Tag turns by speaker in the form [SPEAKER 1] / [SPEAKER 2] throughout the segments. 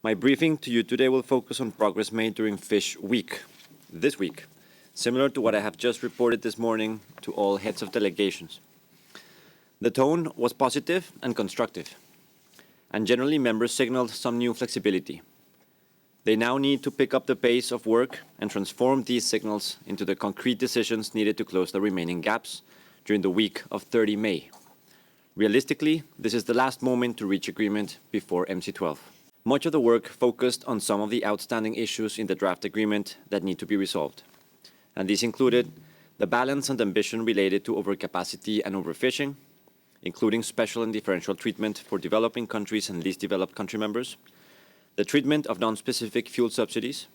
[SPEAKER 1] My briefing to you today will focus on progress made during Fish Week, this week, similar to what I have just reported this morning to all heads of delegations. The tone was positive and constructive, and generally members signaled some new flexibility. They now need to pick up the pace of work and transform these signals into the concrete decisions needed to close the remaining gaps during the week of 30 May. Realistically, this is the last moment to reach agreement before MC12. Much of the work focused on some of the outstanding issues in the draft agreement that need to be resolved, and these included the balance and ambition related to overcapacity and overfishing, including special and differential treatment for developing countries and least developed country members, the treatment of non-specific fuel subsidies,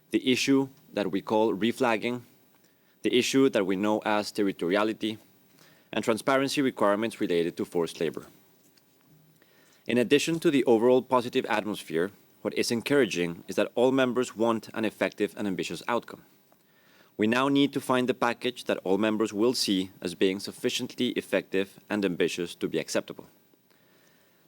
[SPEAKER 1] the issue that we call reflagging, the issue that we know as territoriality, and transparency requirements related to forced labor. In addition to the overall positive atmosphere, what is encouraging is that all members want an effective and ambitious outcome. We now need to find the package that all members will see as being sufficiently effective and ambitious to be acceptable.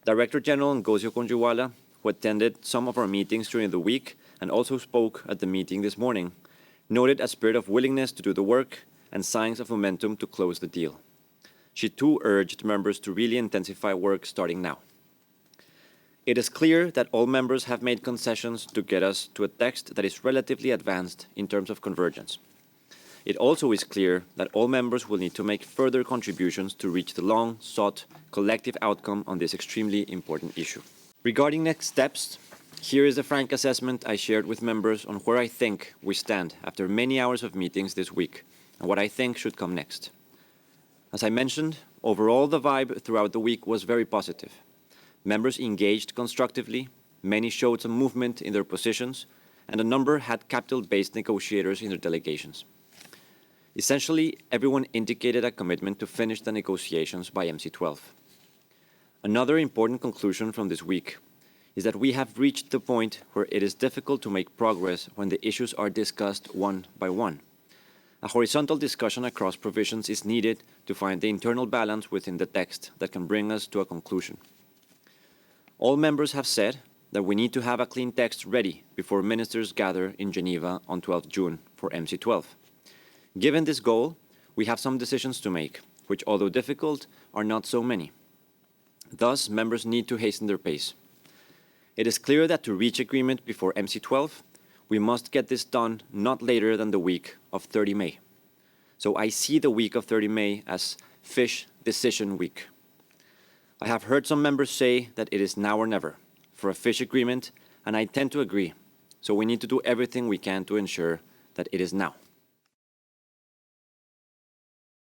[SPEAKER 1] Director General Ngosio Konjiwala, who attended some of our meetings during the week and also spoke at the meeting this morning, noted a spirit of willingness to do the work and signs of momentum to close the deal. She too urged members to really intensify work starting now. It is clear that all members have made concessions to get us to a text that is relatively advanced in terms of convergence. It also is clear that all members will need to make further contributions to reach the long-sought collective outcome on this extremely important issue. Regarding next steps, here is the frank assessment I shared with members on where I think we stand after many hours of meetings this week and what I think should come next. As I mentioned, overall the vibe throughout the week was very positive. Members engaged constructively, many showed some movement in their positions, and a number had capital-based negotiators in their delegations. Essentially, everyone indicated a commitment to finish the negotiations by MC12. Another important conclusion from this week is that we have reached the point where it is difficult to make progress when the issues are discussed one by one. A horizontal discussion across provisions is needed to find the internal balance within the text that can bring us to a conclusion. All members have said that we need to have a clean text ready before ministers gather in Geneva on 12 June for MC12. Given this goal, we have some decisions to make, which, although difficult, are not so many. Thus, members need to hasten their pace. It is clear that to reach agreement before MC12, we must get this done not later than the week of 30 May. So I see the week of 30 May as Fish Decision Week. I have heard some members say that it is now or never for a fish agreement, and I tend to agree. So we need to do everything we can to ensure that it is now.